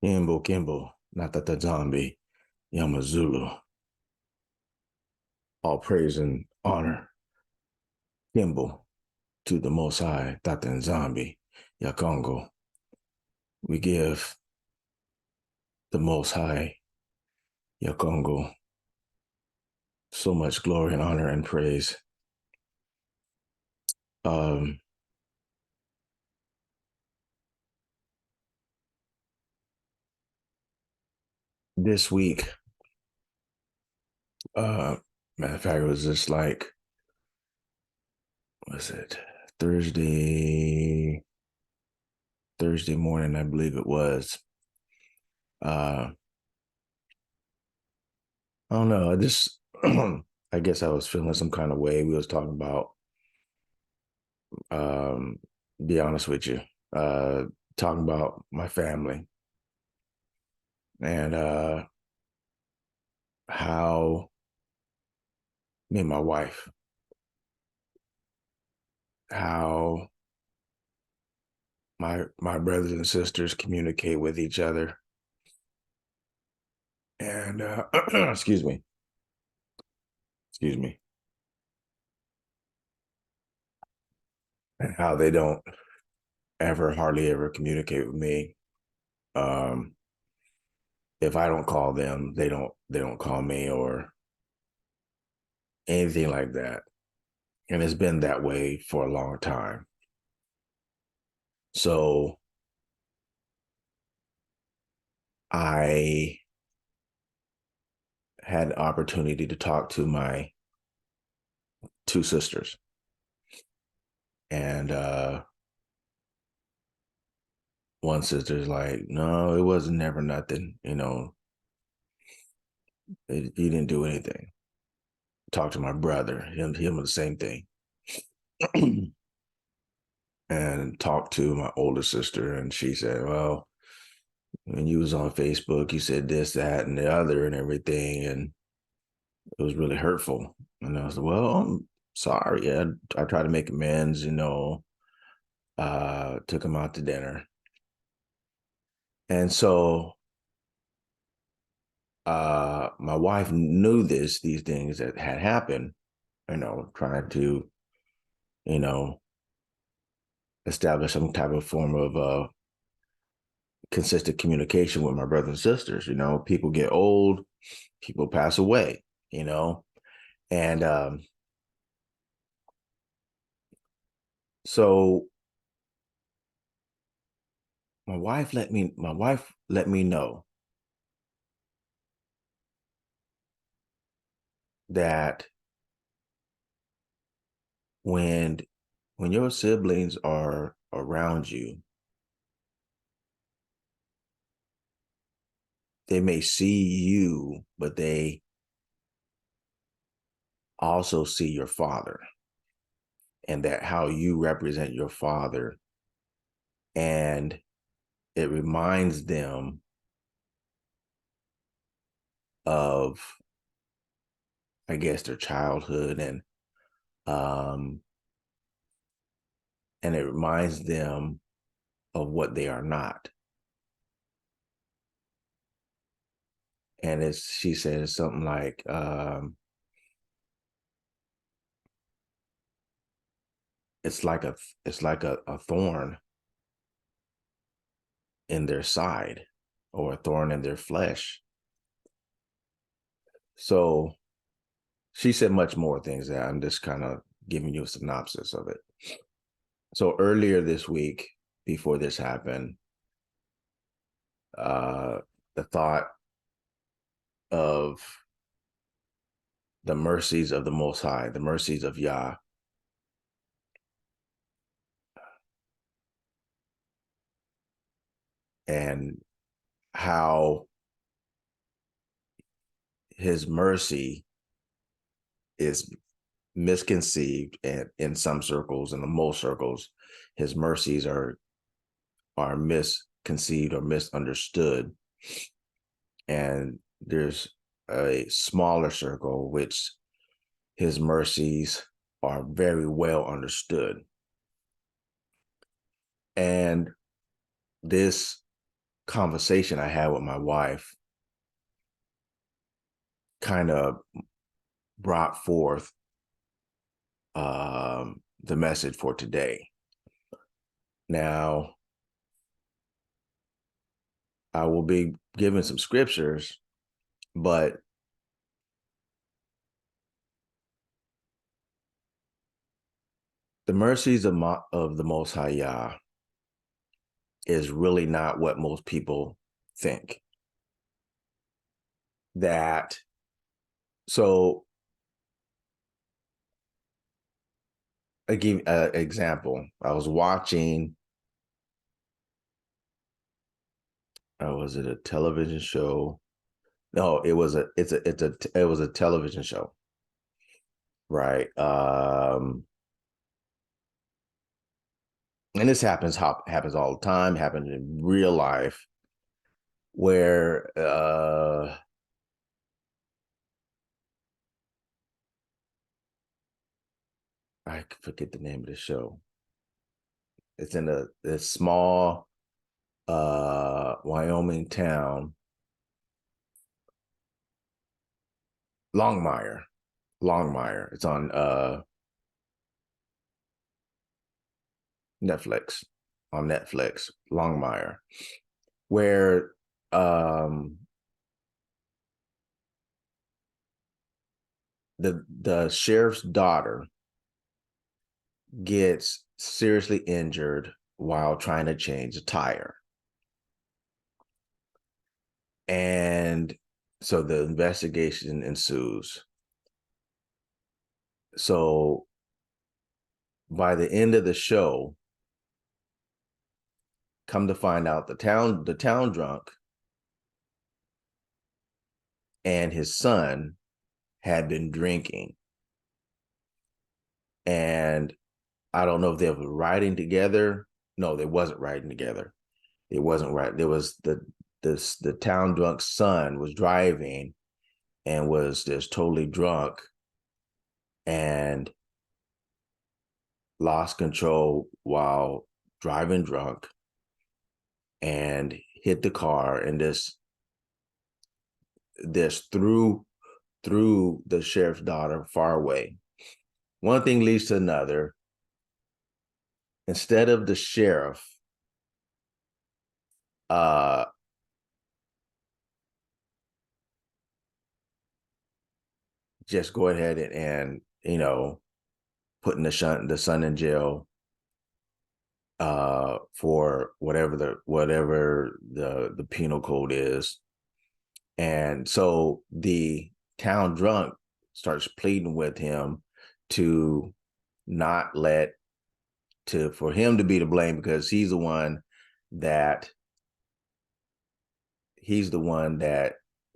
Kimbo, Kimbo, Natata Zombie, Yamazulu. All praise and honor, Kimbo, to the Most High, Tata Nzambi, Yakongo. We give the Most High, Yakongo, so much glory and honor and praise. Um, this week, uh, matter of fact, it was just like, was it Thursday? Thursday morning, I believe it was. Uh, I don't know. I just, I guess I was feeling some kind of way. We was talking about, um, be honest with you, uh, talking about my family and how me and my wife, how my brothers and sisters communicate with each other, and excuse me, and how they don't ever, hardly ever communicate with me. Um, if I don't call them, they don't call me or anything like that. And it's been that way for a long time. So I had the opportunity to talk to my two sisters. And one sister's like, no, it wasn't never nothing. He didn't do anything. Talk to my brother, him the same thing. And talked to my older sister, and she said, well, when you was on Facebook, you said this, that, and the other and everything, and it was really hurtful. And I was like, well, I'm sorry. I tried to make amends, took him out to dinner. And so my wife knew these things that had happened, trying to, you know, establish some type of form of consistent communication with my brothers and sisters. People get old, people pass away, you know, and so my wife let me know that when when your siblings are around you, they may see you, but they also see your father, and that how you represent your father, and it reminds them of, I guess, their childhood, um and it reminds them of what they are not. And she said it's something like, it's like a thorn in their side, or a thorn in their flesh. So she said much more things that I'm just kind of giving you a synopsis of it. So earlier this week, before this happened, uh, the thought of the mercies of the Most High, the mercies of Yah, and how his mercy is misconceived, and in some circles, in the most circles, his mercies are misconceived or misunderstood. And there's a smaller circle which his mercies are very well understood. And this conversation I had with my wife kind of brought forth the message for today. Now, I will be giving some scriptures, but the mercies of the Most High Yah is really not what most people think. That, so I give an example. I was watching, was it a television show? No, it was a television show, right? And this happens all the time, happens in real life, where I forget the name of the show. It's in a small Wyoming town, Longmire. It's on Netflix, Longmire, where the sheriff's daughter gets seriously injured while trying to change a tire. And so the investigation ensues. So by the end of the show, come to find out the town drunk and his son had been drinking. And I don't know if they were riding together. No, they wasn't riding together. It wasn't right. There was the town drunk son was driving and was just totally drunk and lost control while driving drunk and hit the car and this threw the sheriff's daughter far away. One thing leads to another. Instead of the sheriff just go ahead and putting the son in jail for whatever the penal code is. And so the town drunk starts pleading with him to not for him to be to blame because he's the one that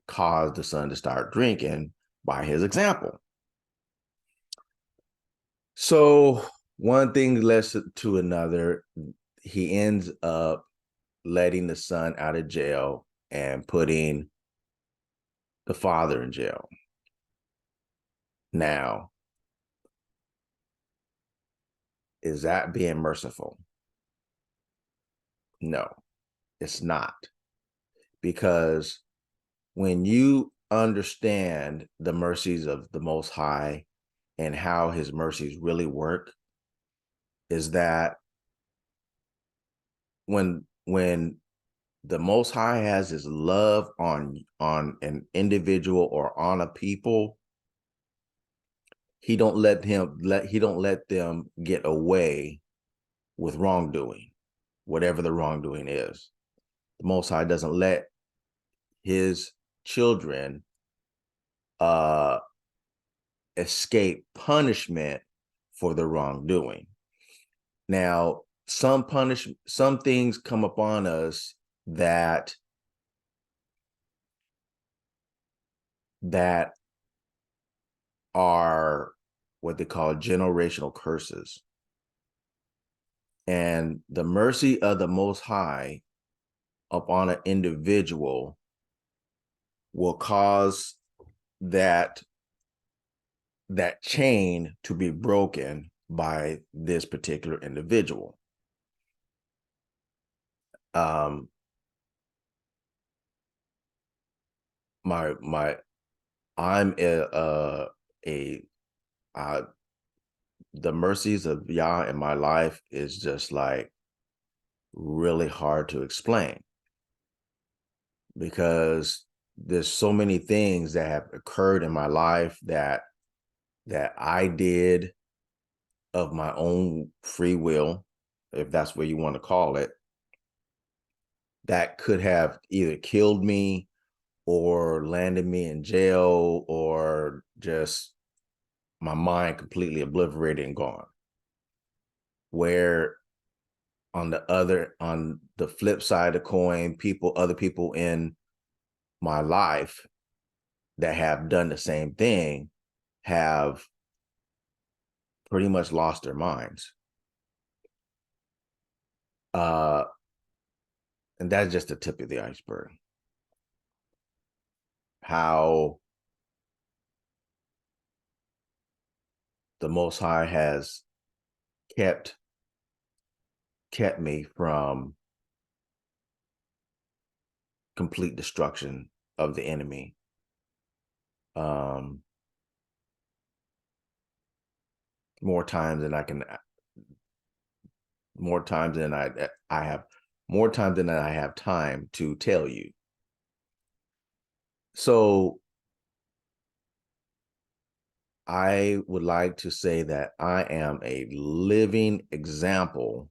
caused the son to start drinking by his example. So one thing leads to another. He ends up letting the son out of jail and putting the father in jail. Now, is that being merciful? No, it's not. Because when you understand the mercies of the Most High and how his mercies really work, is that when the Most High has his love on an individual or on a people, he don't let them get away with wrongdoing, whatever the wrongdoing is. The Most High doesn't let his children escape punishment for the wrongdoing. Now, some things come upon us that are what they call generational curses. And the mercy of the Most High upon an individual will cause that chain to be broken by this particular individual. my I'm a uh the mercies of Yah in my life is just like really hard to explain, because there's so many things that have occurred in my life that I did of my own free will, if that's what you want to call it, that could have either killed me or landed me in jail or just my mind completely obliterated and gone. Where on the flip side of the coin, other people in my life that have done the same thing have pretty much lost their minds. And that's just the tip of the iceberg. How the Most High has kept me from complete destruction of the enemy. More times than I can, more times than I have, more times than I have time to tell you. So I would like to say that I am a living example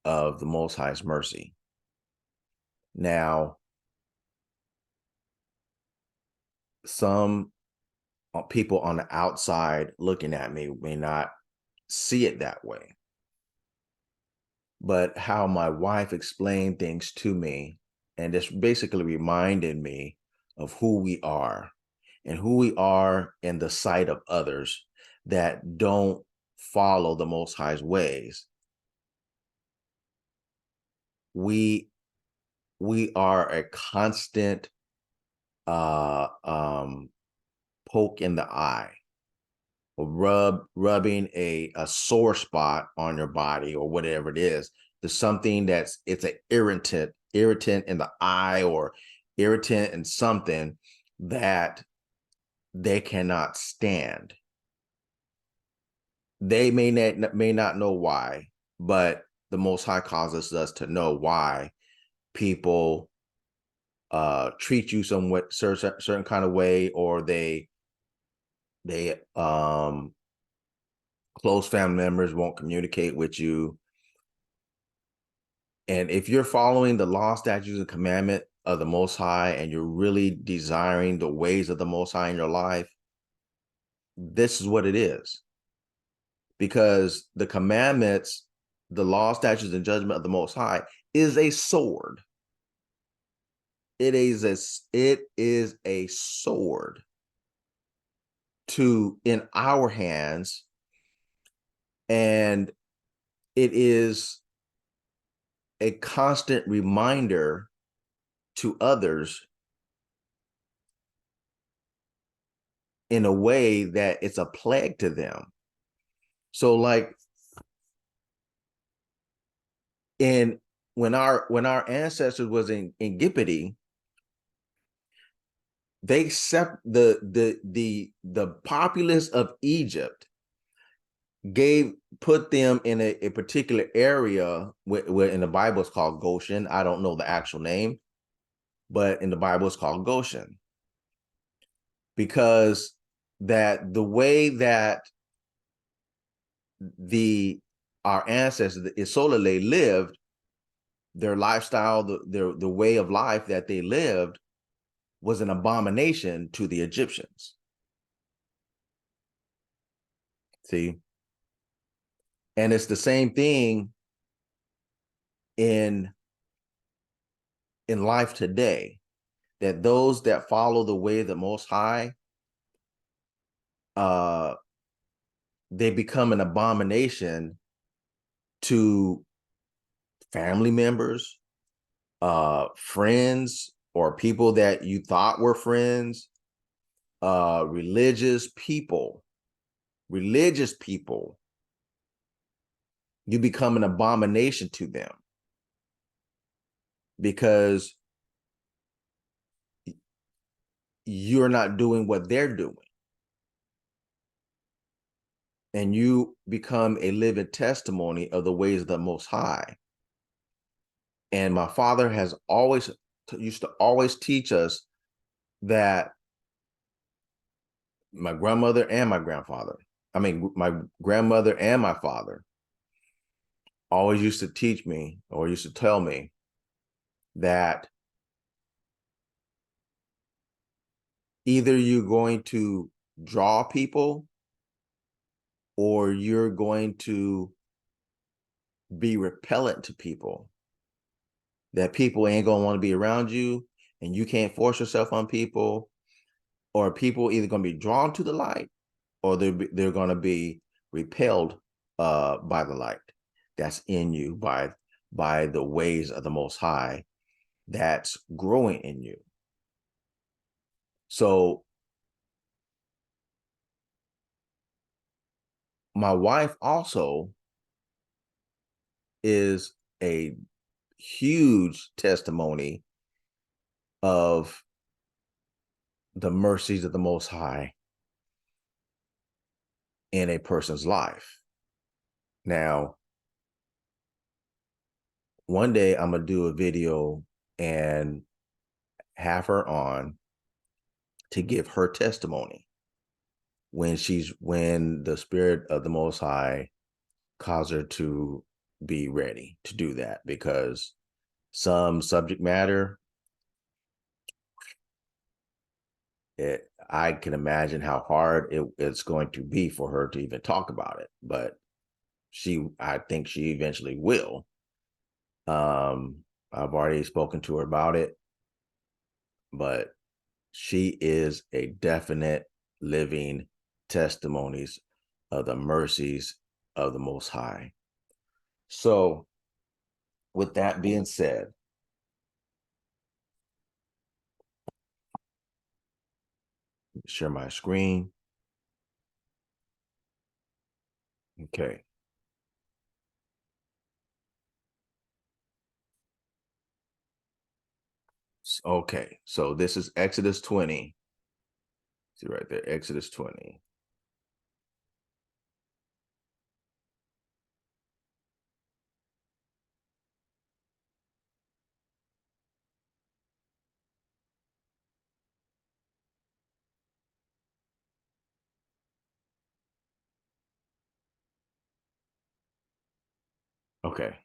of the Most High's mercy. Now, some people on the outside looking at me may not see it that way, but how my wife explained things to me and just basically reminded me of who we are and who we are in the sight of others that don't follow the Most High's ways. We are a constant poke in the eye, rubbing a sore spot on your body or whatever it is. There's something it's an irritant in the eye or irritant in something that they cannot stand. They may not know why, but the Most High causes us to know why people treat you somewhat certain kind of way, or they close family members won't communicate with you. And if you're following the law, statutes, and commandment of the Most High, and you're really desiring the ways of the Most High in your life, this is what it is. Because the commandments, the law, statutes, and judgment of the Most High is a sword. It is a sword in our hands, and it is a constant reminder to others in a way that it's a plague to them. So like when our ancestors was in Gipity, they the populace of Egypt put them in a particular area where in the Bible it's called Goshen. I don't know the actual name, but in the Bible it's called Goshen, because that the way that our ancestors, the Isolale, lived, their lifestyle, the way of life that they lived was an abomination to the Egyptians. See? And it's the same thing in life today, that those that follow the way of the Most High, they become an abomination to family members, friends, or people that you thought were friends, religious people. You become an abomination to them, because you're not doing what they're doing. And you become a living testimony of the ways of the Most High. And my father has always used to always teach us that my grandmother and my grandfather, I mean, my grandmother and my father always used to teach me or used to tell me that either you're going to draw people or you're going to be repellent to people, that people ain't going to want to be around you and you can't force yourself on people, or people either going to be drawn to the light or they're going to be repelled by the light that's in you, by the ways of the Most High that's growing in you. So my wife also is a huge testimony of the mercies of the Most High in a person's life. Now, one day I'm gonna do a video and have her on to give her testimony when the Spirit of the Most High caused her to be ready to do that, because some subject matter, I can imagine how hard it's going to be for her to even talk about it, but I think she eventually will. I've already spoken to her about it, but she is a definite living testimonies of the mercies of the Most High. So with that being said, share my screen. Okay. Okay, so this is Exodus 20. See right there, Exodus 20. Okay.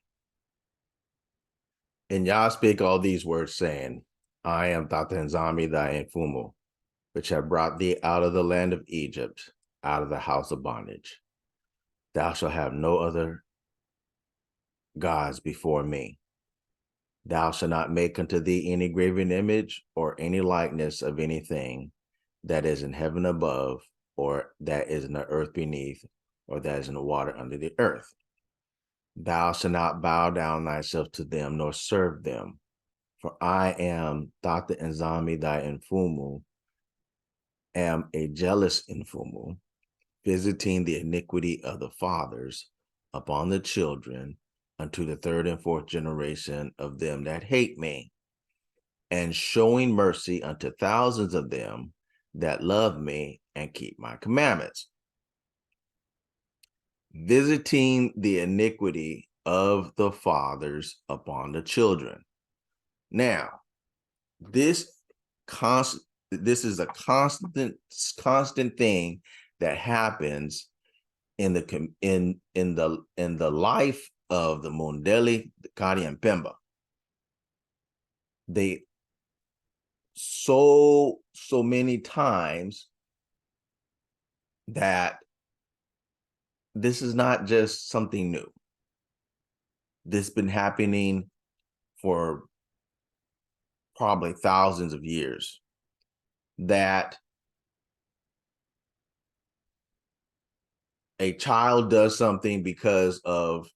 And Yah speak all these words, saying, I am Tata Nzambi thy Infumu, which have brought thee out of the land of Egypt, out of the house of bondage. Thou shalt have no other gods before me. Thou shalt not make unto thee any graven image or any likeness of anything that is in heaven above, or that is in the earth beneath, or that is in the water under the earth. Thou shalt not bow down thyself to them, nor serve them. For I am Tata Nzambi thy Infumu, am a jealous Infumu, visiting the iniquity of the fathers upon the children unto the third and fourth generation of them that hate me, and showing mercy unto thousands of them that love me and keep my commandments. Visiting the iniquity of the fathers upon the children. Now, this is a constant thing that happens in the life of the Mundeli, the Kadi, and Pemba. They so many times that this is not just something new. This has been happening for probably thousands of years, that a child does something because of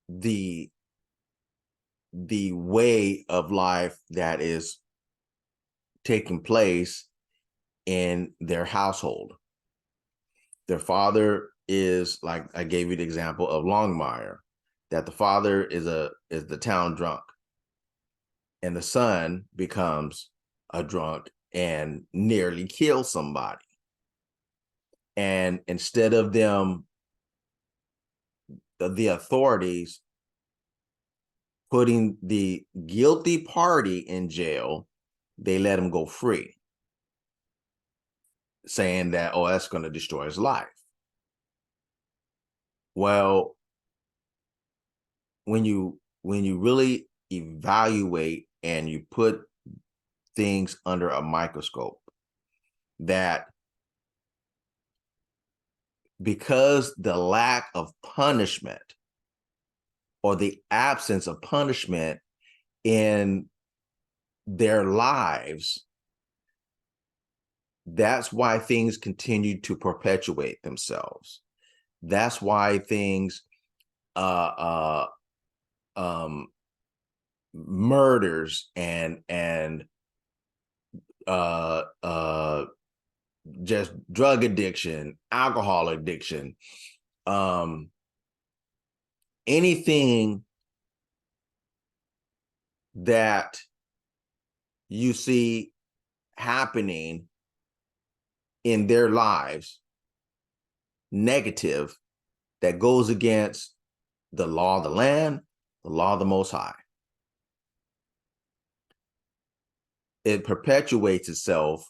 the way of life that is taking place in their household. Their father is, like I gave you the example of Longmire, that the father is the town drunk, and the son becomes a drunk and nearly kill somebody. And instead of them, the authorities putting the guilty party in jail, they let him go free, saying that, oh, that's going to destroy his life. Well, when you really evaluate and you put things under a microscope, that because the lack of punishment or the absence of punishment in their lives, that's why things continue to perpetuate themselves. That's why things, murders and just drug addiction, alcohol addiction, anything that you see happening in their lives, negative, that goes against the law of the land, the law of the Most High. It perpetuates itself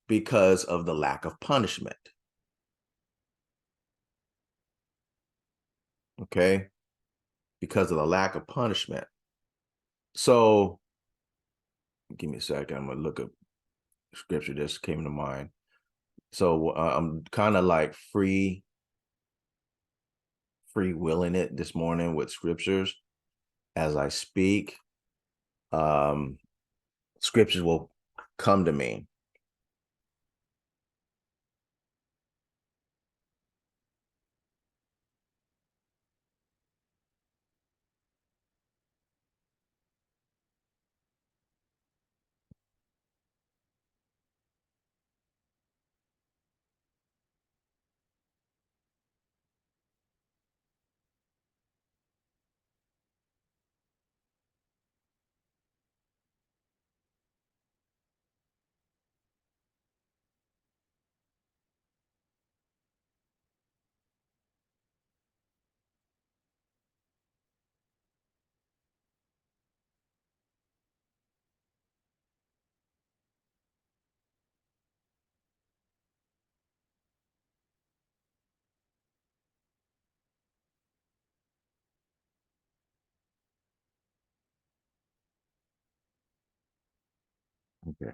because of the lack of punishment. Okay? Because of the lack of punishment. So, give me a second. I'm going to look up scripture that just came to mind. So I'm kind of like free willing it this morning with scriptures as I speak. Scriptures will come to me. Okay.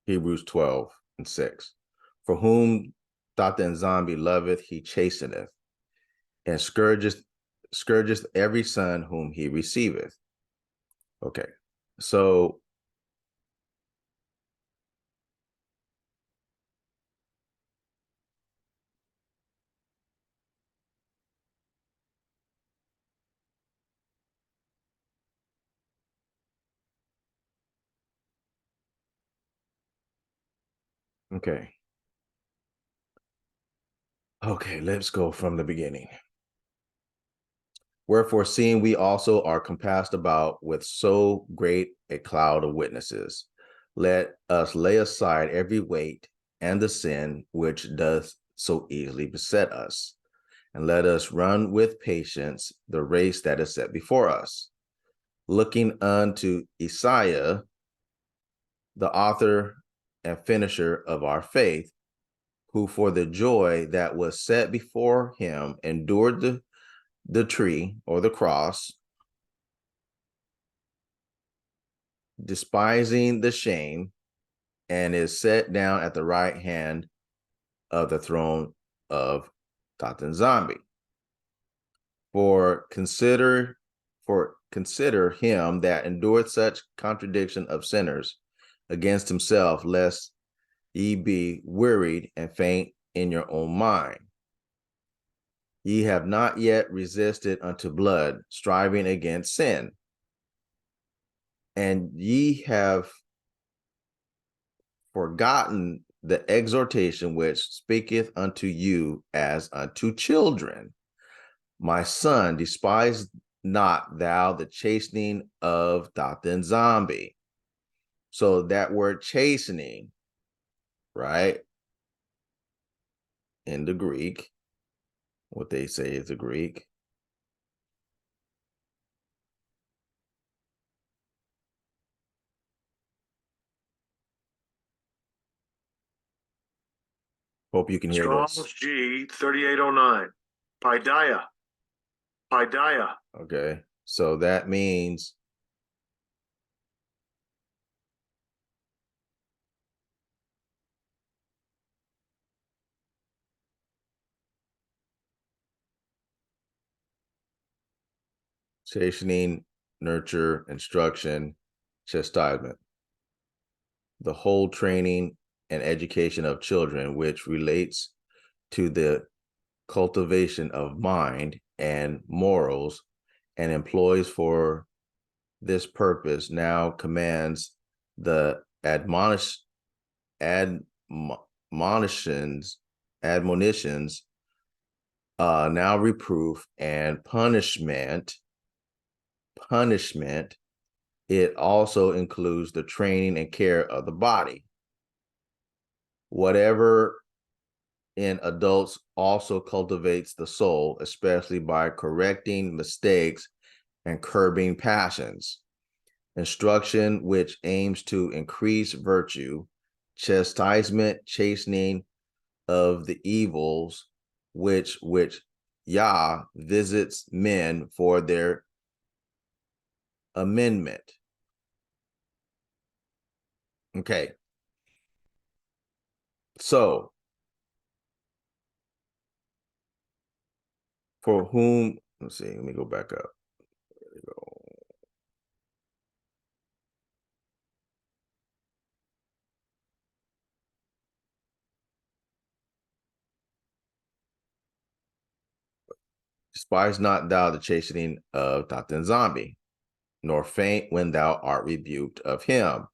Hebrews 12:6. For whom Tata Nzambi loveth, he chasteneth, and scourgeth every son whom he receiveth. Okay. So okay. Okay, let's go from the beginning. Wherefore, seeing we also are compassed about with so great a cloud of witnesses, let us lay aside every weight and the sin which doth so easily beset us, and let us run with patience the race that is set before us, looking unto Isaiah, the author and finisher of our faith, who for the joy that was set before him endured the tree or the cross, despising the shame, and is set down at the right hand of the throne of Tata Nzambi. For consider him that endured such contradiction of sinners against himself, lest ye be wearied and faint in your own mind. Ye have not yet resisted unto blood, striving against sin. And ye have forgotten the exhortation which speaketh unto you as unto children. My son, despise not thou the chastening of Tata Nzambi. So that word chastening, right, in the Greek, what they say is the Greek, hope you can hear Strong's this. G 3809. Paideia. Okay, so that means chastening, nurture, instruction, chastisement, the whole training and education of children, which relates to the cultivation of mind and morals, and employs for this purpose, now commands the admonitions, now reproof and punishment. It also includes the training and care of the body. Whatever in adults also cultivates the soul, especially by correcting mistakes and curbing passions. Instruction, which aims to increase virtue, chastisement, chastening of the evils, which Yah visits men for their amendment. Okay. So, for whom, let's see, let me go back up. There we go. Despise not thou the chastening of Tata Nzambi, nor faint when thou art rebuked of him.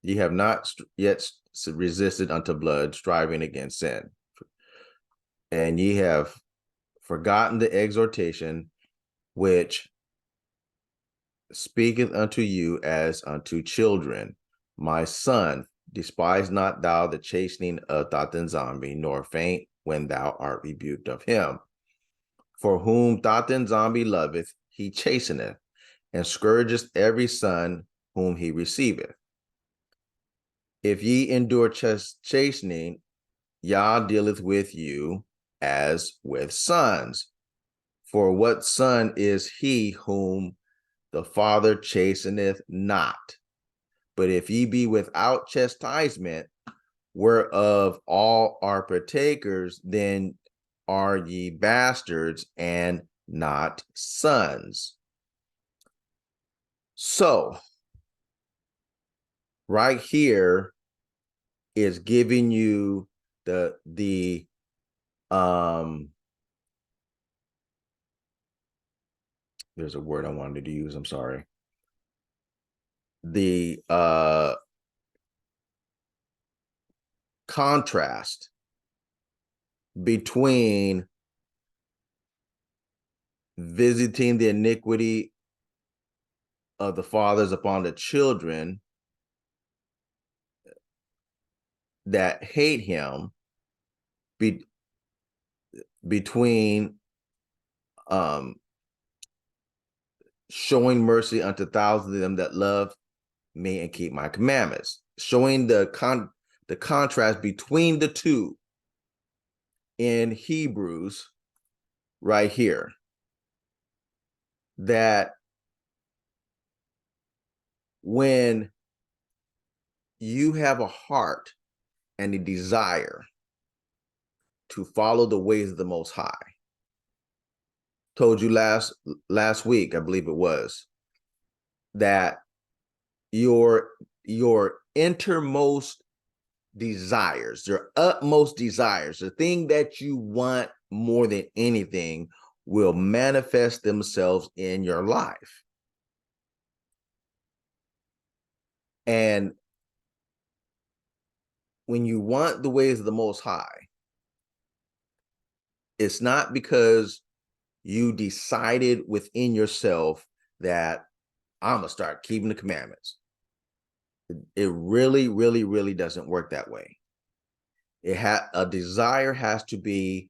Ye have not yet resisted unto blood, striving against sin. And ye have forgotten the exhortation which speaketh unto you as unto children. My son, despise not thou the chastening of Tata Nzambi, nor faint when thou art rebuked of him. For whom Tata Nzambi loveth, he chasteneth, and scourgeth every son whom he receiveth. If ye endure chastening, Yah dealeth with you as with sons. For what son is he whom the Father chasteneth not? But if ye be without chastisement, whereof all are partakers, then are ye bastards and not sons. So, right here is giving you the there's a word I wanted to use, I'm sorry. The contrast between visiting the iniquity of the fathers upon the children that hate him, between showing mercy unto thousands of them that love me and keep my commandments, showing the contrast between the two in Hebrews right here, that when you have a heart and a desire to follow the ways of the Most High, told you last week, I believe it was, that your innermost desires, your utmost desires, the thing that you want more than anything, will manifest themselves in your life. And when you want the ways of the Most High, it's not because you decided within yourself that I'm gonna start keeping the commandments. It really, really, really doesn't work that way. A desire has to be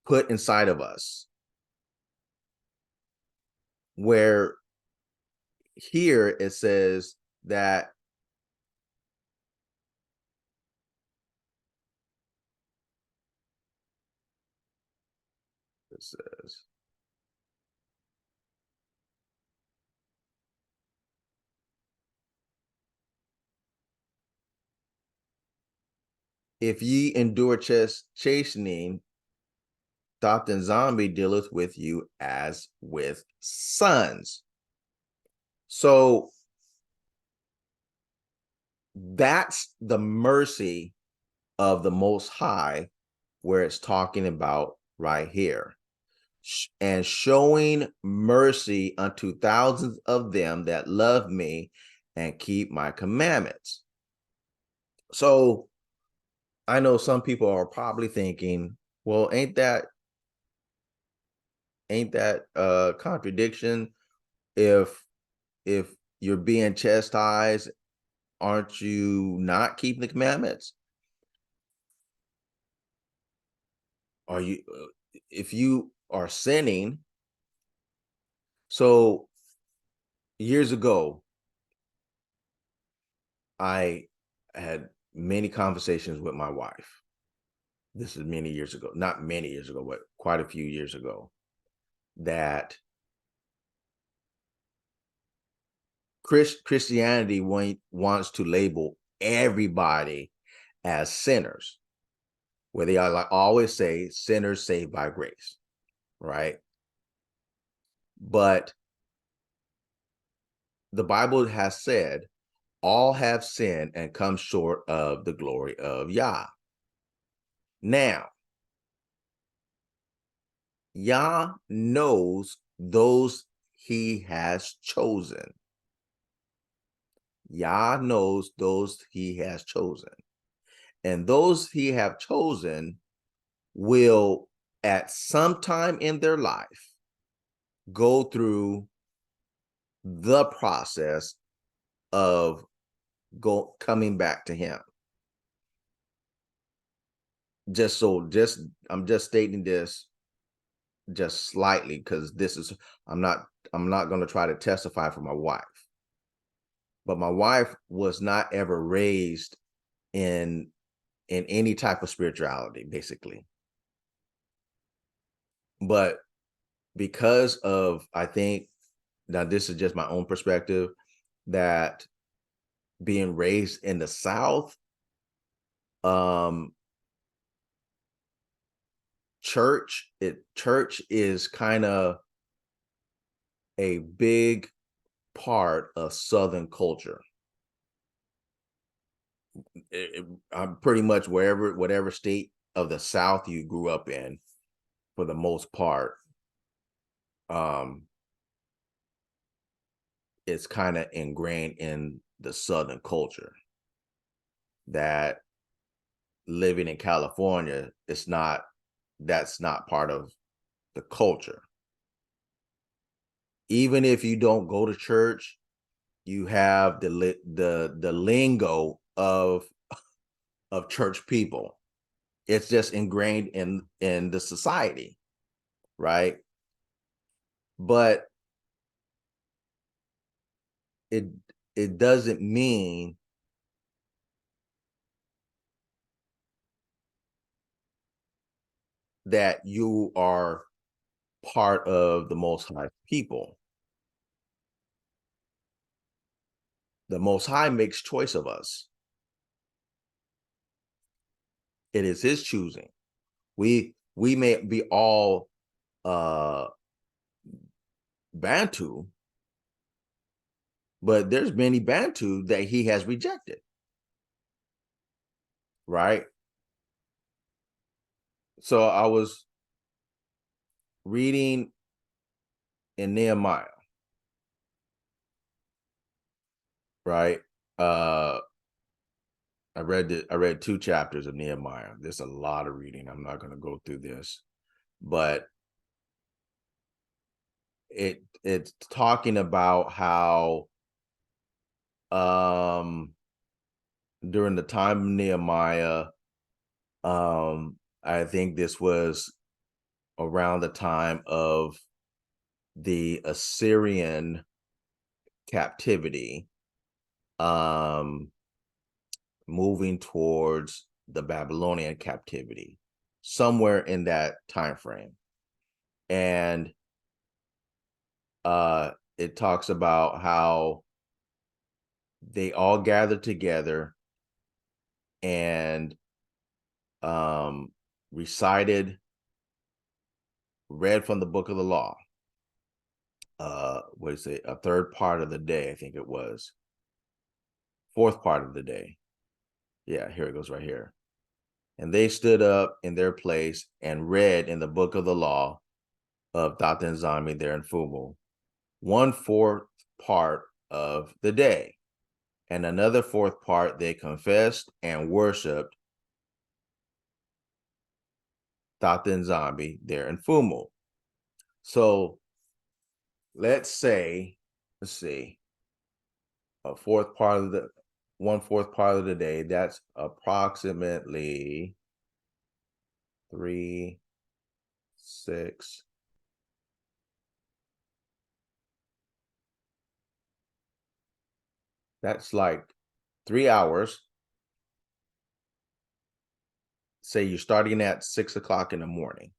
put inside of us, where here it says that it says if ye endure chastening, Tata Nzambi dealeth with you as with sons. So that's the mercy of the Most High, where it's talking about right here. And showing mercy unto thousands of them that love me and keep my commandments. So I know some people are probably thinking, well, ain't that a contradiction? If you're being chastised, aren't you not keeping the commandments? Are you if you are sinning? So years ago, I had many conversations with my wife. This is many years ago, not many years ago, but quite a few years ago, that Christianity wants to label everybody as sinners, where they are, like always say, sinners saved by grace, right? But the Bible has said, all have sinned and come short of the glory of Yah. Now, Yah knows those he has chosen. Yah knows those he has chosen. And those he have chosen will, at some time in their life, go through the process of coming back to him. I'm just stating this just slightly, because I'm not going to try to testify for my wife. But my wife was not ever raised in any type of spirituality, basically. But because of, I think, now this is just my own perspective, that being raised in the South, church is kind of a big part of Southern culture. I'm pretty much whatever state of the South you grew up in, for the most part, it's kind of ingrained in the Southern culture that living in California, that's not part of the culture. Even if you don't go to church, you have the lingo of church people. It's just ingrained in the society, right? But it doesn't mean that you are part of the Most High people. The Most High makes choice of us. It is his choosing. We may be all Bantu, but there's many Bantu that he has rejected, right? So I was reading in Nehemiah, right? I read 2 chapters of Nehemiah. There's a lot of reading. I'm not going to go through this, but it's talking about how during the time of Nehemiah, I think this was around the time of the Assyrian captivity, moving towards the Babylonian captivity, somewhere in that time frame. And it talks about how they all gathered together and recited, read from the book of the law. What is it? A third part of the day, I think it was. Fourth part of the day. Yeah, here it goes right here. And they stood up in their place and read in the book of the law of Tata Nzambi there in Fumu, 1/4 part of the day. And another 4th part, they confessed and worshiped Tata Nzambi there in Fumu. So let's see, a 4th part of the 1/4 part of the day, that's approximately 3, 6. That's like 3 hours. Say you're starting at 6 o'clock in the morning.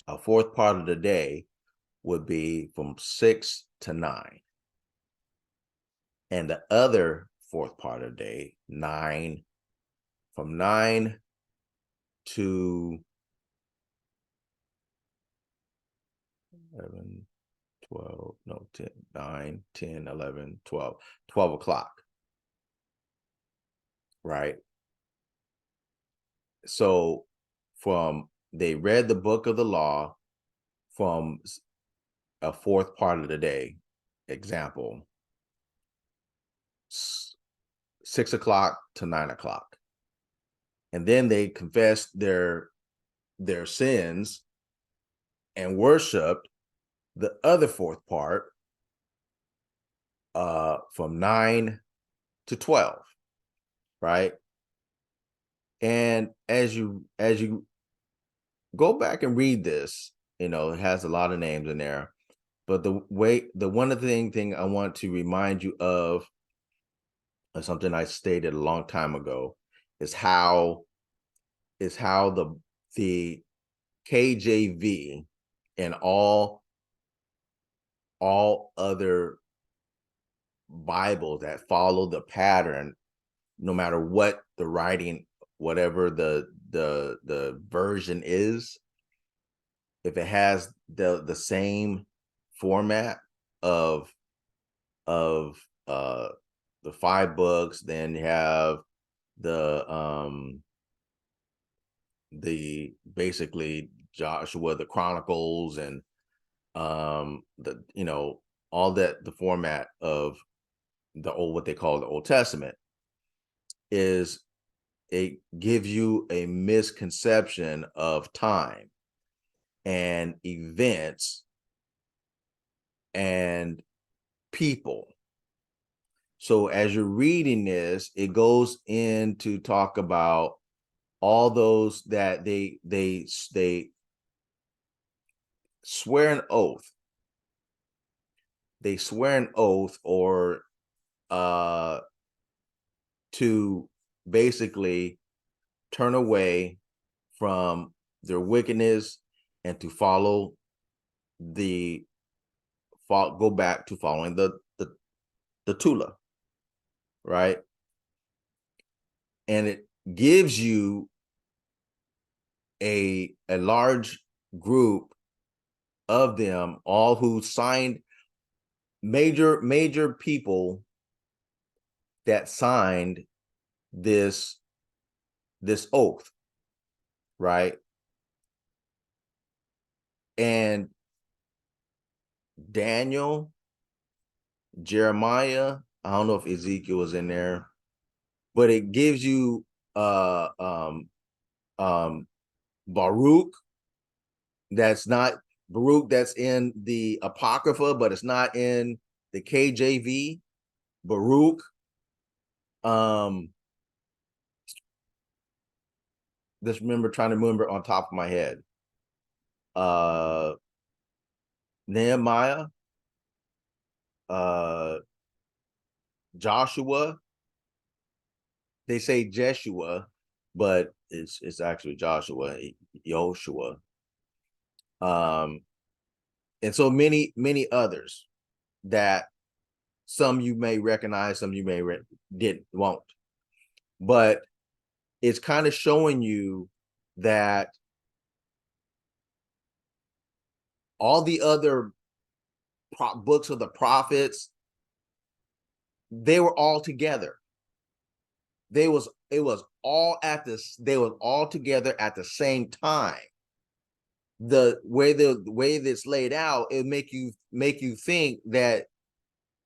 A 4th part of the day would be from 6 to 9. And the other 4th part of the day, from 9 to 11, 12, no, 10, 9, 10, 11, 12 o'clock, right? So they read the book of the law from a 4th part of the day, example, 6 o'clock to 9 o'clock. And then they confessed their sins and worshiped the other 4th part from 9 to 12, right? And as you go back and read this, it has a lot of names in there, but the one of the thing I want to remind you of, something I stated a long time ago, is how the KJV and all other Bibles that follow the pattern, no matter what the writing, whatever the version is, if it has the same format of the 5 books, then you have the basically Joshua, the Chronicles, and all that, the format of what they call the Old Testament, is it gives you a misconception of time and events and people. So as you're reading this, it goes in to talk about all those that they swear an oath. They swear an oath, or to basically turn away from their wickedness and to go back to following the Tula, right? And it gives you a large group of them, all who signed, major people that signed this oath, right? And Daniel, Jeremiah, I don't know if Ezekiel was in there, but it gives you Baruch. That's not Baruch that's in the Apocrypha, but it's not in the KJV. Baruch. Just trying to remember on top of my head. Nehemiah, Joshua. They say Jeshua, but it's actually Joshua, Yoshua. And so many others that some you may recognize, some you may won't. But it's kind of showing you that all the other books of the prophets, they were all together. It was all together at the same time. The way that's laid out, it make you think that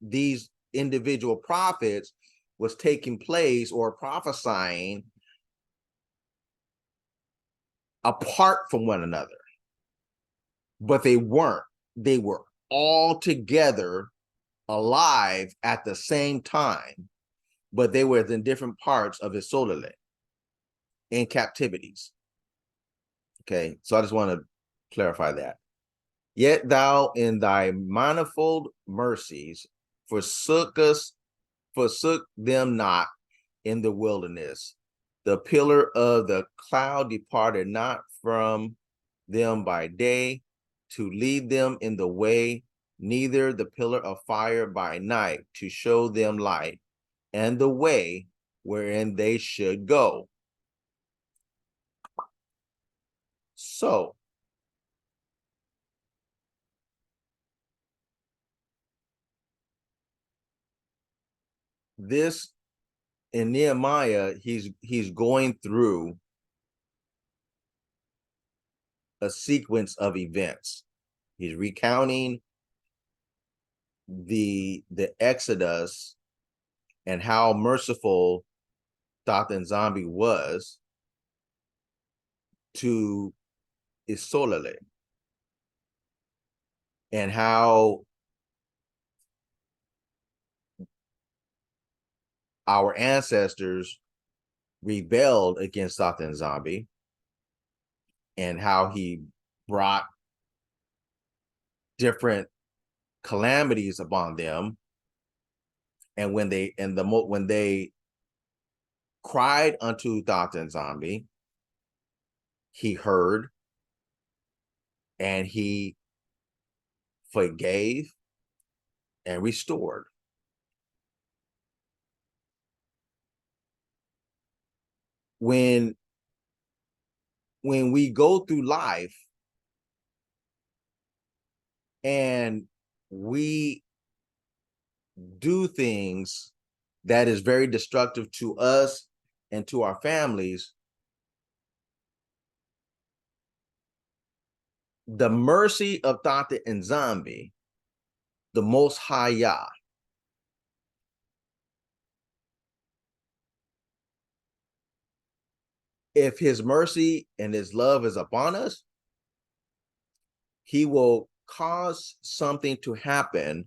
these individual prophets was taking place or prophesying apart from one another, but they weren't. They were all together alive at the same time, but they were in different parts of his Solele in captivities. Okay, so I just want to clarify that. Yet thou in thy manifold mercies forsook them not in the wilderness. The pillar of the cloud departed not from them by day to lead them in the way, neither the pillar of fire by night to show them light and the way wherein they should go. So, this in Nehemiah, he's going through a sequence of events. He's recounting the Exodus and how merciful Tata Nzambi was to Isolele, and how our ancestors rebelled against Tata Nzambi, and how he brought different calamities upon them. And when they cried unto Tata Nzambi, he heard and he forgave and restored. When we go through life and we do things that is very destructive to us and to our families, the mercy of Tata Nzambi, the Most High Yah, if his mercy and his love is upon us, he will cause something to happen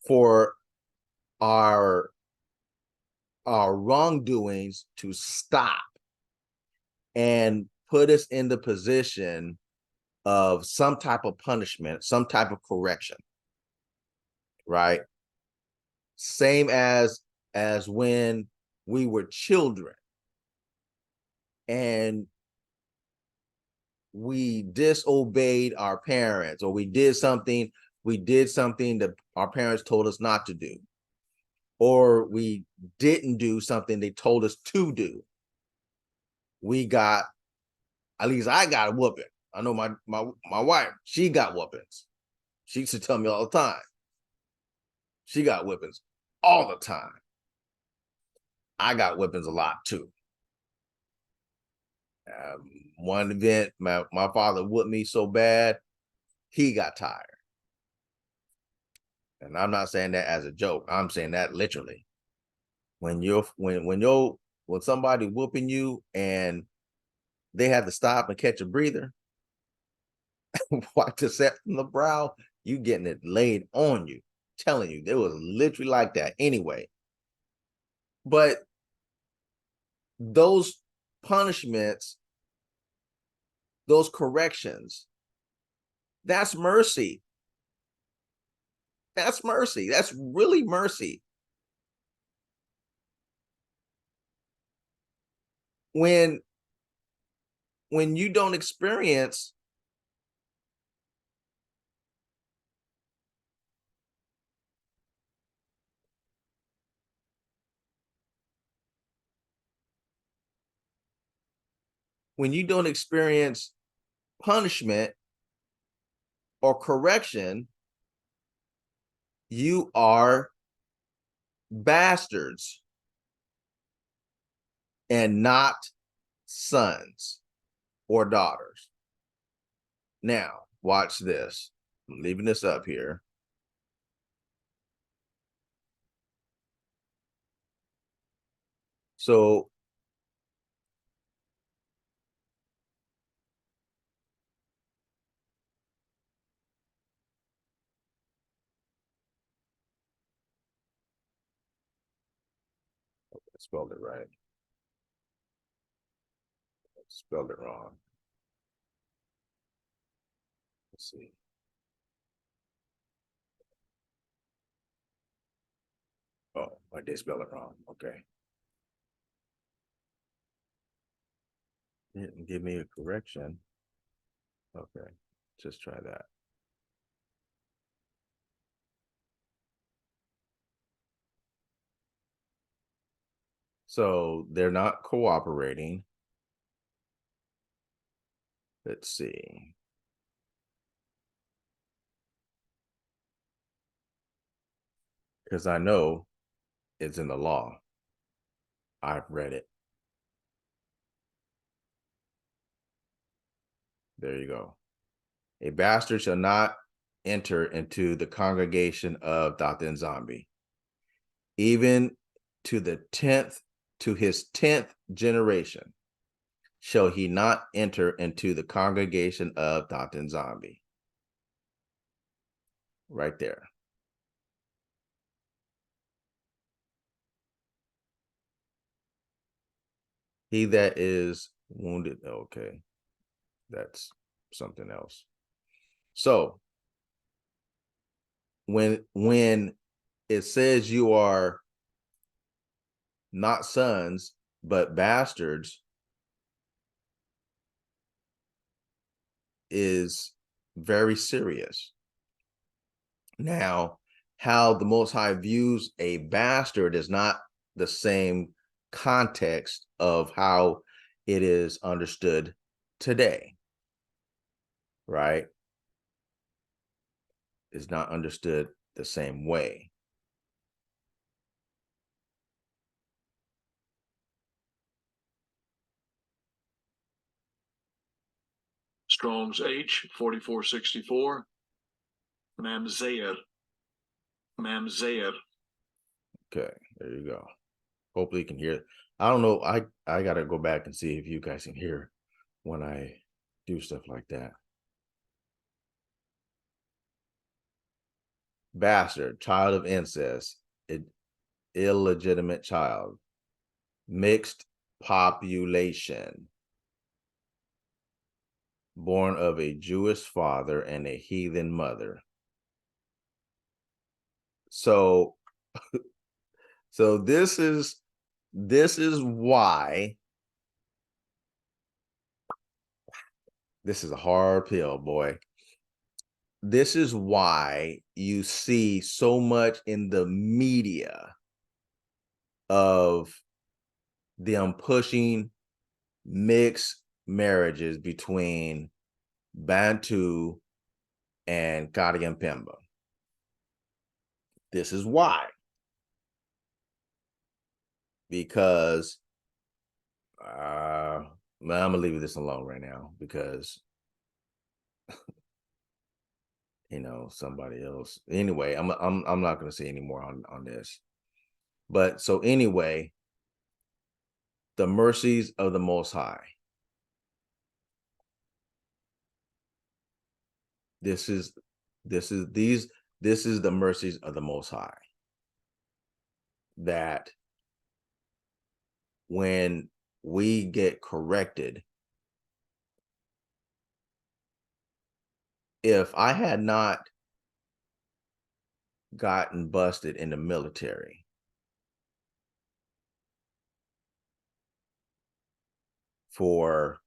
for our wrongdoings to stop and put us in the position of some type of punishment, some type of correction, right? Same as when we were children and we disobeyed our parents, or we did something that our parents told us not to do, or we didn't do something they told us to do. At least I got a whooping. I know my wife, she got whoopings. She used to tell me all the time. She got whippings all the time. I got whippings a lot too. One event, my father whooped me so bad, he got tired. And I'm not saying that as a joke. I'm saying that literally. When somebody whooping you and they have to stop and catch a breather, wipe the sweat from the brow, you getting it laid on you. Telling you, it was literally like that. Anyway, but those punishments, those corrections, that's mercy. That's mercy. That's really mercy. When you don't experience punishment or correction, you are bastards and not sons or daughters. Now, watch this. I'm leaving this up here. So I spelled it right. I spelled it wrong. Let's see. Oh, I did spell it wrong. Okay. Didn't give me a correction. Okay, just try that. So they're not cooperating. Let's see. Because I know it's in the law. I've read it. There you go. A bastard shall not enter into the congregation of Tata Nzambi, even to his 10th generation shall he not enter into the congregation of Tata Nzambi. Right there. He that is wounded. Okay, that's something else. So when it says you are not sons but bastards, is very serious. Now, how the Most High views a bastard is not the same context of how it is understood today, right? It's not understood the same way. Strong's H 4464. Mamzer. Mamzer. Okay, there you go. Hopefully you can hear it. I don't know. I gotta go back and see if you guys can hear when I do stuff like that. Bastard, child of incest, illegitimate child, mixed population, born of a Jewish father and a heathen mother. So this is why this is a hard pill, boy. This is why you see so much in the media of them pushing mixed marriages between Bantu and Kari and Pemba. This is why. Because I'm gonna leave this alone right now because you know somebody else. Anyway, I'm not gonna say any more on this. But so anyway, the mercies of the Most High. This is the mercies of the Most High. That when we get corrected, if I had not gotten busted in the military, for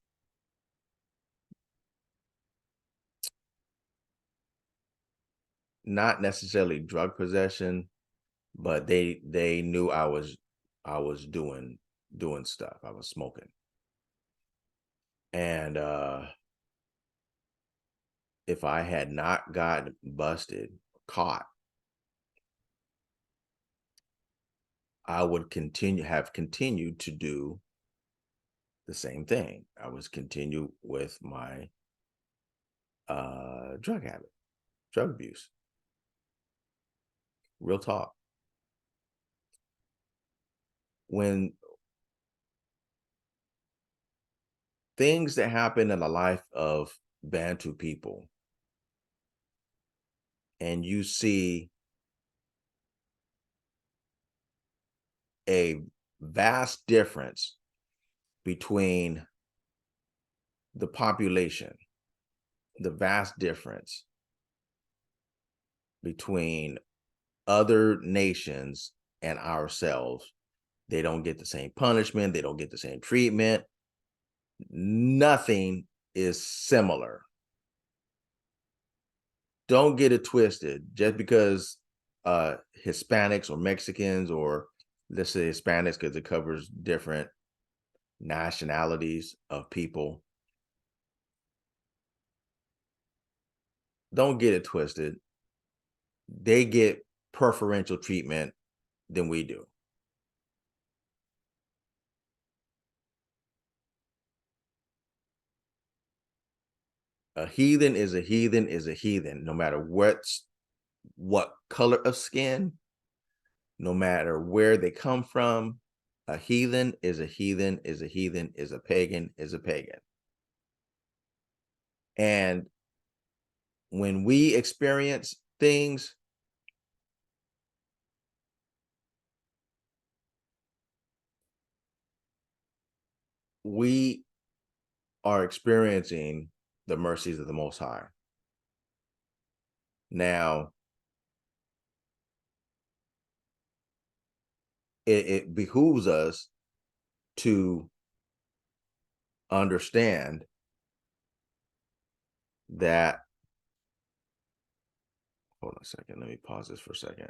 not necessarily drug possession, but they knew I was doing stuff. I was smoking. And if I had not gotten busted, caught, I would have continued to do the same thing. I was continue with my drug habit, drug abuse. Real talk. When things that happen in the life of Bantu people, and you see a vast difference between the population, the vast difference between other nations and ourselves. They don't get the same punishment. They don't get the same treatment. Nothing is similar. Don't get it twisted. Just because Hispanics or Mexicans, or let's say Hispanics because it covers different nationalities of people. Don't get it twisted. They get preferential treatment than we do. A heathen is a heathen is a heathen, no matter what color of skin, no matter where they come from. A heathen is a heathen is a heathen is a pagan is a pagan. And when we experience things, we are experiencing the mercies of the Most High. Now, it behooves us to understand that. Hold on a second. Let me pause this for a second.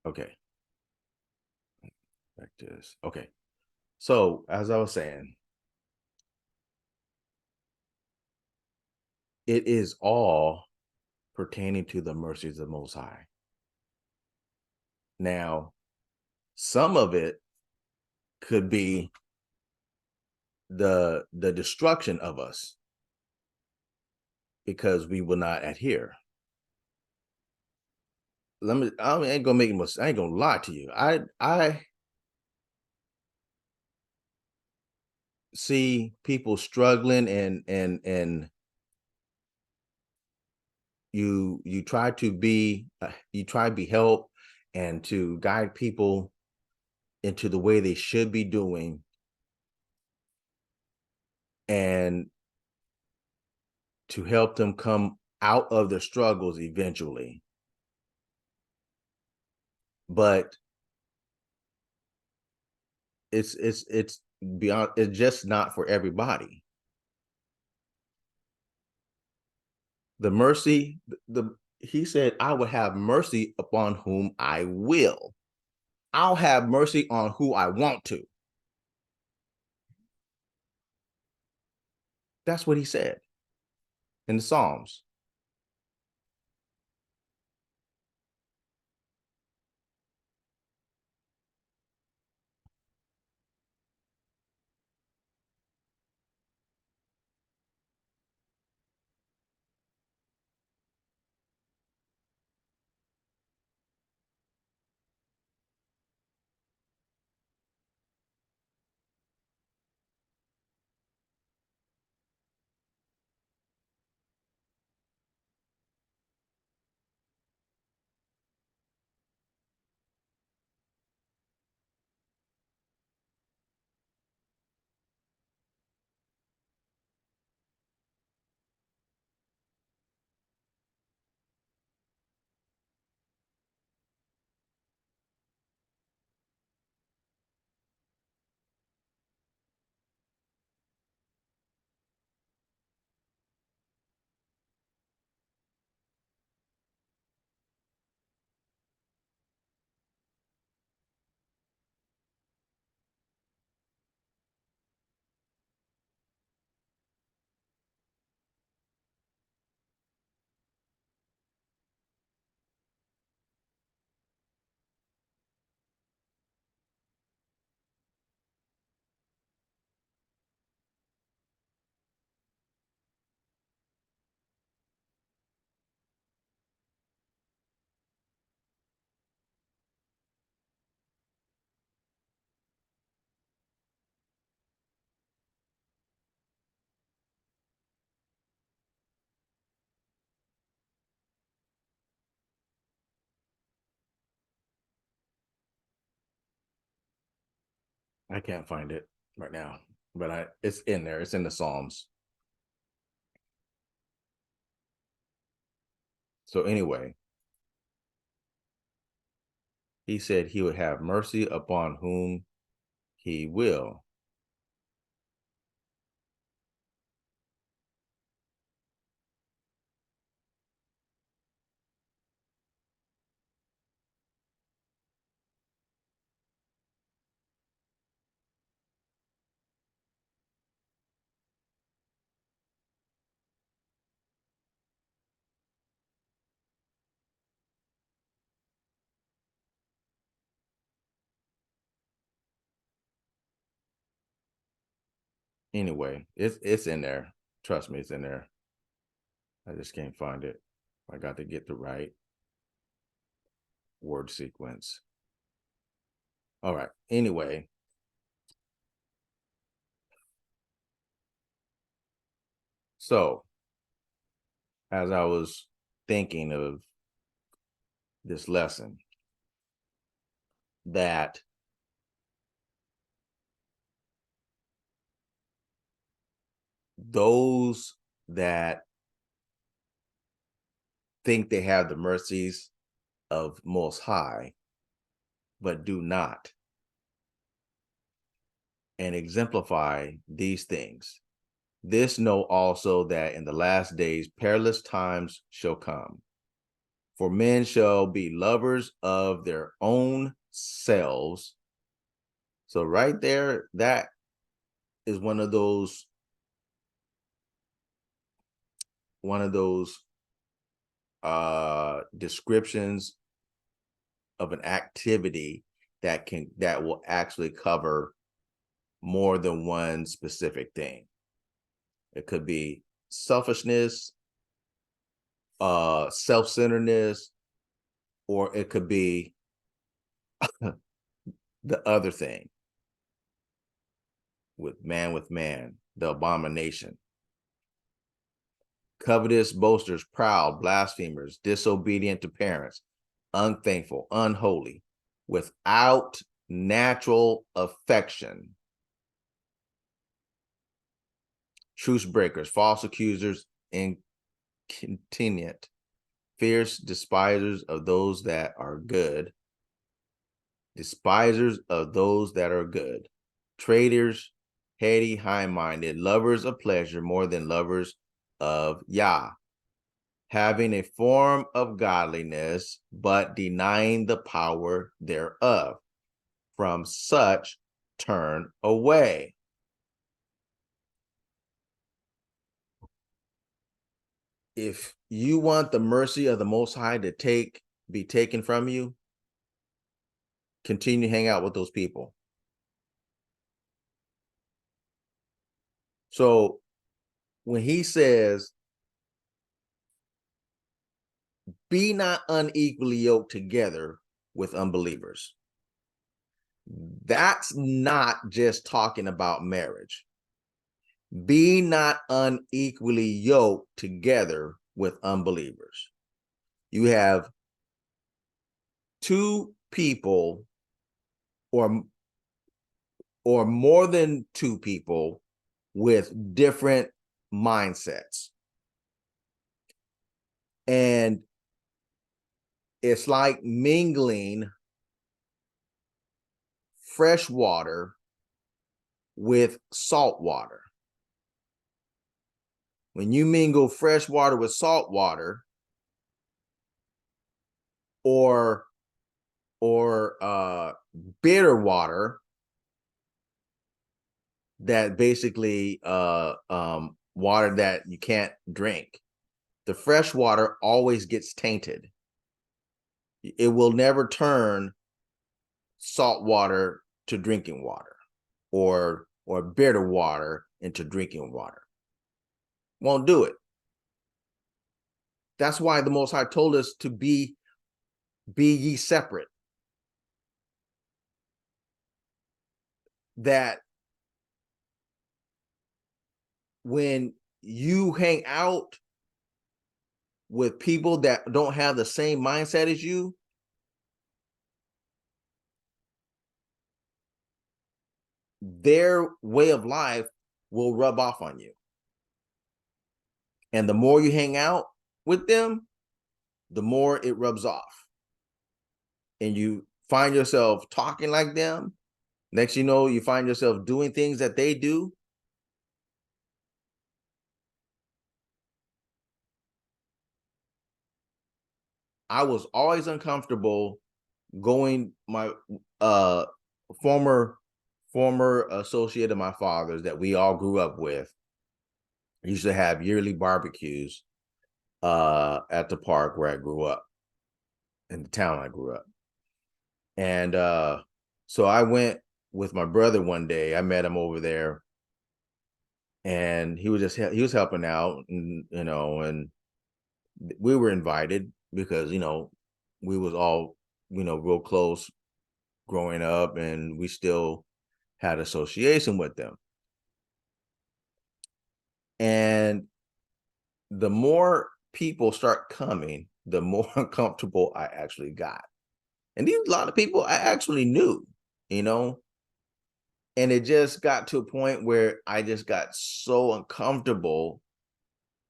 Okay. Back to this. Okay. So, as I was saying, it is all pertaining to the mercies of the Most High. Now, some of it could be the destruction of us because we will not adhere. I ain't gonna lie to you. I see people struggling, and you try to be help and to guide people into the way they should be doing, and to help them come out of their struggles eventually. But it's beyond, it's just not for everybody. The mercy, he said, I will have mercy upon whom I will. I'll have mercy on who I want to. That's what he said in the Psalms. I can't find it right now, but it's in there. It's in the Psalms. So anyway, he said he would have mercy upon whom he will. Anyway, it's in there. Trust me, it's in there. I just can't find it. I got to get the right word sequence. All right. Anyway, so as I was thinking of this lesson, that those that think they have the mercies of Most High, but do not, and exemplify these things. This know also that in the last days perilous times shall come. For men shall be lovers of their own selves. So right there, that is one of those descriptions of an activity that will actually cover more than one specific thing. It could be selfishness, self-centeredness, or it could be the other thing with man, the abomination. Covetous, boasters, proud, blasphemers, disobedient to parents, unthankful, unholy, without natural affection, truce breakers, false accusers, incontinent, fierce, despisers of those that are good, traitors, heady, high-minded, lovers of pleasure more than lovers of Yah, having a form of godliness, but denying the power thereof. From such turn away. If you want the mercy of the Most High to be taken from you, continue to hang out with those people. So when he says, be not unequally yoked together with unbelievers, that's not just talking about marriage. Be not unequally yoked together with unbelievers. You have two people or more than two people with different mindsets. And it's like mingling fresh water with salt water. When you mingle fresh water with salt water, or bitter water, that basically water that you can't drink, the fresh water always gets tainted. It will never turn salt water to drinking water, or bitter water into drinking water. Won't do it. That's why the Most High told us to be ye separate. That when you hang out with people that don't have the same mindset as you, their way of life will rub off on you. And the more you hang out with them, the more it rubs off. And you find yourself talking like them. Next you know, you find yourself doing things that they do. I was always uncomfortable going, my former associate of my father's that we all grew up with used to have yearly barbecues at the park where I grew up, in the town I grew up. And so I went with my brother one day. I met him over there, and he was helping out, and and we were invited because we was all real close growing up, and we still had association with them. And the more people start coming, the more uncomfortable I actually got. And these a lot of people I actually knew, and it just got to a point where I just got so uncomfortable.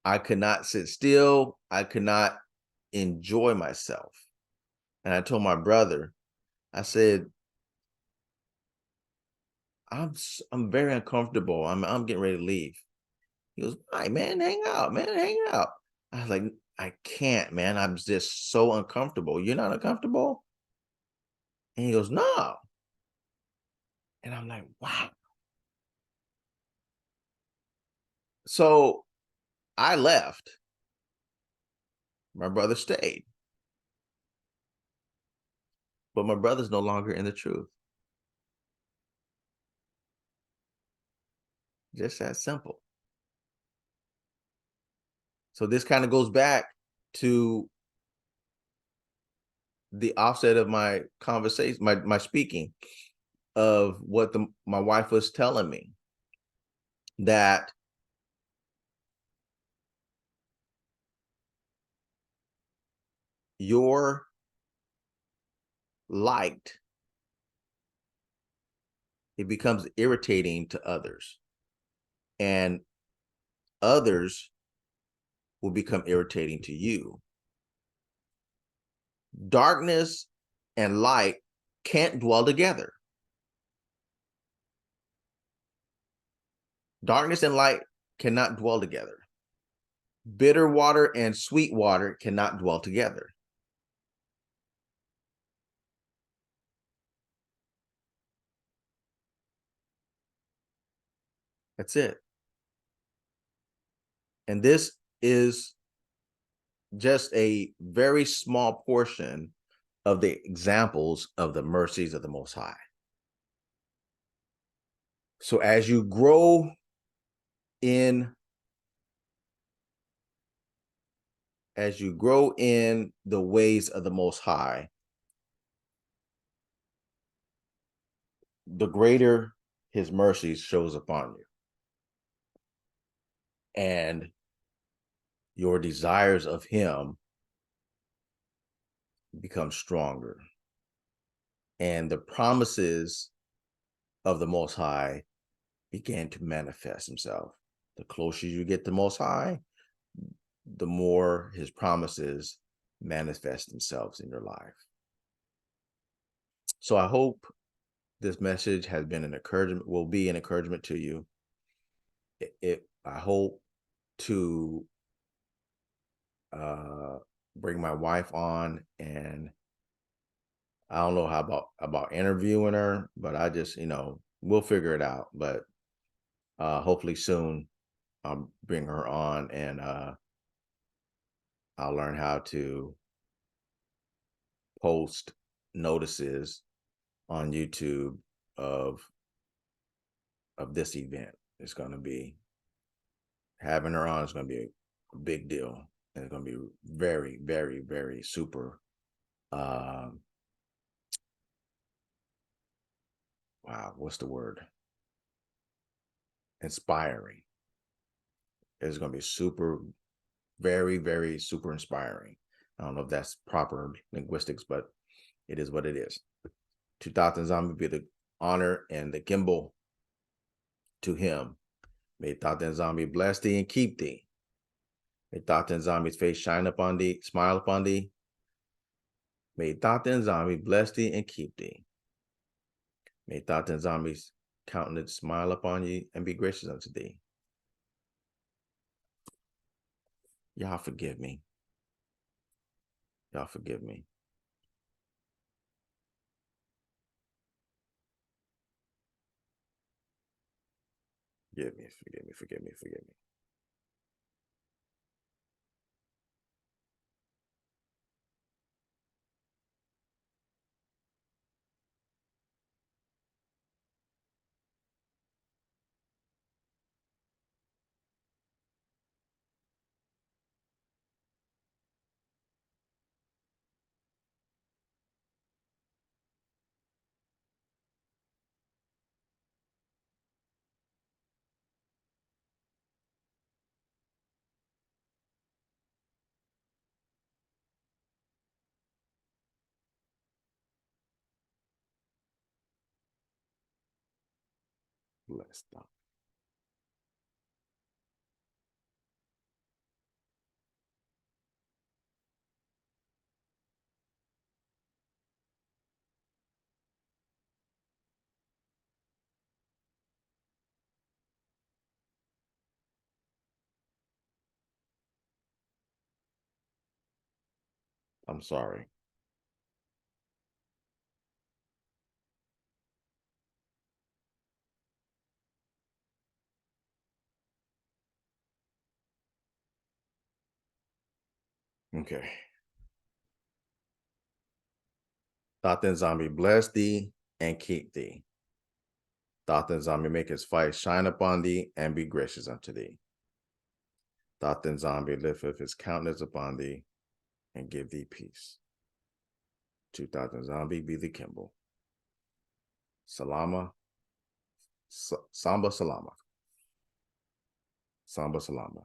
I could not sit still. I could not enjoy myself. And I told my brother, I said, I'm very uncomfortable. I'm getting ready to leave. He goes, "All right, man, hang out, man, hang out." I was like, "I can't, man. I'm just so uncomfortable." "You're not uncomfortable?" And he goes, "No." And I'm like, wow. So I left. My brother stayed. But my brother's no longer in the truth. Just that simple. So this kind of goes back to the offset of my conversation, my speaking, of what my wife was telling me, that your light, it becomes irritating to others, and others will become irritating to you. Darkness and light can't dwell together. Darkness and light cannot dwell together. Bitter water and sweet water cannot dwell together. That's it. And this is just a very small portion of the examples of the mercies of the Most High. So as you grow in the ways of the Most High, the greater his mercies shows upon you. And your desires of him become stronger. And the promises of the Most High began to manifest himself. The closer you get to the Most High, the more his promises manifest themselves in your life. So I hope this message has been an encouragement, will be an encouragement to you. I hope to bring my wife on, and I don't know how about interviewing her, but I just, we'll figure it out. But hopefully soon I'll bring her on, and I'll learn how to post notices on YouTube of this event. It's going to be, having her on is going to be a big deal, and it's going to be very, very, very super wow, what's the word? Inspiring. It's going to be super, very, very super inspiring. I don't know if that's proper linguistics, but it is what it is. To Tata Nzambi be the honor and the gimbal to him. May Tata Nzambi bless thee and keep thee. May Tata Nzambi's face shine upon thee, smile upon thee. May Tata Nzambi bless thee and keep thee. May Tata Nzambi's countenance smile upon you and be gracious unto thee. Y'all forgive me. Y'all forgive me. Forgive me, forgive me, forgive me, forgive me. Bless them. I'm sorry. Okay. Tata Nzambi bless thee and keep thee. Tata Nzambi make his face shine upon thee and be gracious unto thee. Tata Nzambi lift up his countenance upon thee and give thee peace. To Tata Nzambi be the Kimball. Salama. Samba Salama. Samba Salama.